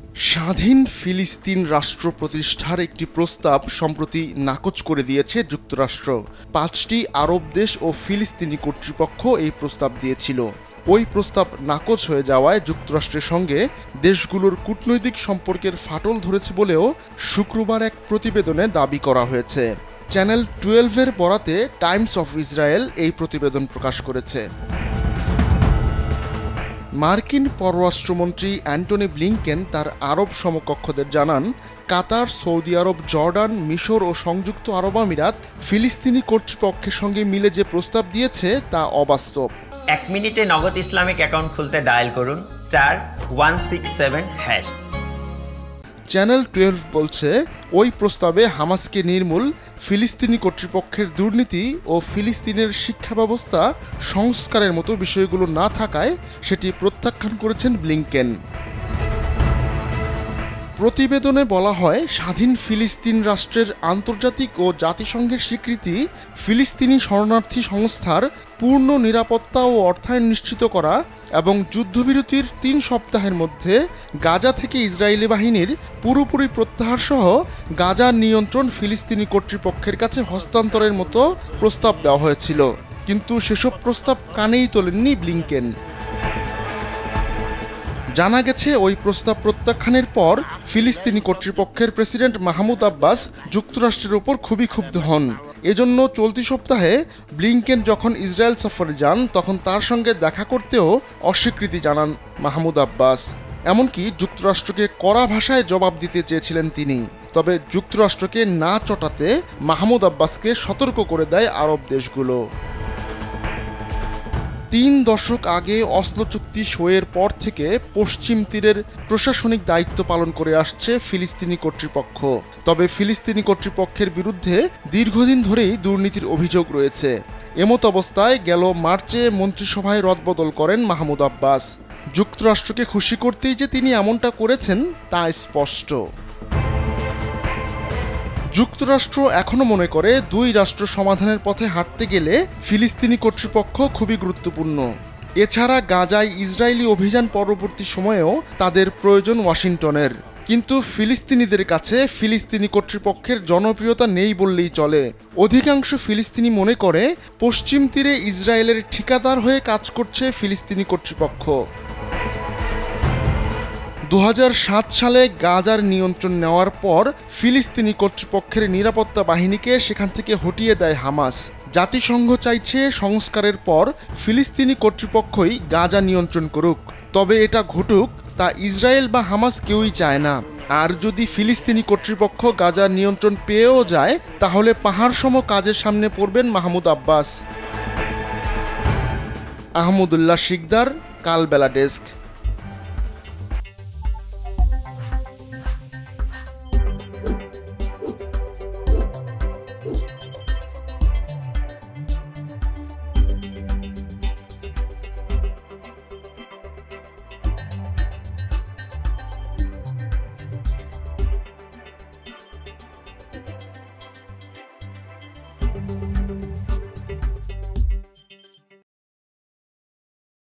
স্বাধীন ফিলিস্তিন রাষ্ট্র প্রতিষ্ঠার একটি প্রস্তাব সম্প্রতি নাকচ করে দিয়েছে যুক্তরাষ্ট্র। ৫টি আরব দেশ ও ফিলিস্তিনি কর্তৃপক্ষ এই প্রস্তাব দিয়েছিল। ওই প্রস্তাব নাকচ হয়ে যাওয়ায় যুক্তরাষ্ট্রের সঙ্গে দেশগুলোর কূটনৈতিক সম্পর্কের ফাটল ধরেছে বলেও শুক্রবার এক প্রতিবেদনে দাবি করা হয়েছে। চ্যানেল 12-এর বরাতে টাইমস অফ ইসরায়েল এই প্রতিবেদন প্রকাশ করেছে। মার্কিন পররাষ্ট্রমন্ত্রী অ্যান্টনি ব্লিংকেন তার আরব সমকক্ষদের জানান, কাতার, সৌদি আরব, জর্ডান, মিশর ও সংযুক্ত আরব আমিরাত ফিলিস্তিনি কর্তৃপক্ষের সঙ্গে মিলে যে প্রস্তাব দিয়েছে তা অবাস্তব। 1 মিনিটে নগদ ইসলামিক অ্যাকাউন্ট খুলতে ডায়াল করুন *167#। চ্যানেল 12 বলছে, ওই প্রস্তাবে হামাসকে নির্মূল, ফিলিস্তিনি কর্তৃপক্ষের দুর্নীতি ও ফিলিস্তিনের শিক্ষা ব্যবস্থা সংস্কারের মতো বিষয়গুলো না থাকায় সেটি প্রত্যাখ্যান করেছেন ব্লিংকেন। প্রতিবেদনে বলা হয়, স্বাধীন ফিলিস্তিন রাষ্ট্রের আন্তর্জাতিক ও জাতিসংঘের স্বীকৃতি, ফিলিস্তিনি শরণার্থী সংস্থার পূর্ণ নিরাপত্তা ও অর্থায়ন নিশ্চিত করা এবং যুদ্ধবিরতির 3 সপ্তাহের মধ্যে গাজা থেকে ইসরায়েলি বাহিনীর পুরোপুরি প্রত্যাহার সহ গাজার নিয়ন্ত্রণ ফিলিস্তিনি কর্তৃপক্ষের কাছে হস্তান্তরের মতো প্রস্তাব দেওয়া হয়েছিল। কিন্তু সেসব প্রস্তাব কানেই তোলেননি ব্লিংকেন। জানা গেছে, ওই প্রস্তাব প্রত্যাখ্যানের পর ফিলিস্তিনি কর্তৃপক্ষের প্রেসিডেন্ট মাহমুদ আব্বাস যুক্তরাষ্ট্রের ওপর খুবই ক্ষুব্ধ হন। এজন্য চলতি সপ্তাহে ব্লিংকেন যখন ইসরায়েল সফরে যান, তখন তার সঙ্গে দেখা করতেও অস্বীকৃতি জানান মাহমুদ আব্বাস। এমনকি যুক্তরাষ্ট্রকে কড়া ভাষায় জবাব দিতে চেয়েছিলেন তিনি। তবে যুক্তরাষ্ট্রকে না চটাতে মাহমুদ আব্বাসকে সতর্ক করে দেয় আরব দেশগুলো। 3 দশক আগে অসলো চুক্তি সইয়ের পর থেকে পশ্চিম তীরের প্রশাসনিক দায়িত্ব পালন করে আসছে ফিলিস্তিনি কর্তৃপক্ষ। তবে ফিলিস্তিনি কর্তৃপক্ষের বিরুদ্ধে দীর্ঘদিন ধরেই দুর্নীতির অভিযোগ রয়েছে। এমত অবস্থায় গেল মার্চে মন্ত্রিসভায় রদবদল করেন মাহমুদ আব্বাস। যুক্তরাষ্ট্রকে খুশি করতেই যে তিনি এমনটা করেছেন তা স্পষ্ট। যুক্তরাষ্ট্র এখনও মনে করে 2 রাষ্ট্র সমাধানের পথে হাঁটতে গেলে ফিলিস্তিনি কর্তৃপক্ষ খুবই গুরুত্বপূর্ণ। এছাড়া গাজায় ইসরায়েলি অভিযান পরবর্তী সময়েও তাদের প্রয়োজন ওয়াশিংটনের। কিন্তু ফিলিস্তিনিদের কাছে ফিলিস্তিনি কর্তৃপক্ষের জনপ্রিয়তা নেই বললেই চলে। অধিকাংশ ফিলিস্তিনি মনে করে পশ্চিম তীরে ইসরায়েলের ঠিকাদার হয়ে কাজ করছে ফিলিস্তিনি কর্তৃপক্ষ। 2007 সালে গাজার নিয়ন্ত্রণ নেওয়ার পর ফিলিস্তিনি কর্তৃপক্ষের নিরাপত্তা বাহিনীকে সেখান থেকে হটিয়ে দেয় হামাস। জাতিসংঘ চাইছে সংস্কারের পর ফিলিস্তিনি কর্তৃপক্ষই গাজা নিয়ন্ত্রণ করুক। তবে এটা ঘটুক তা ইসরায়েল বা হামাস কেউই চায় না। আর যদি ফিলিস্তিনি কর্তৃপক্ষ গাজার নিয়ন্ত্রণ পেয়েও যায়, তাহলে পাহাড়সম কাজের সামনে পড়বেন মাহমুদ আব্বাস। আহমদুল্লাহ শিকদার, কালবেলা ডেস্ক।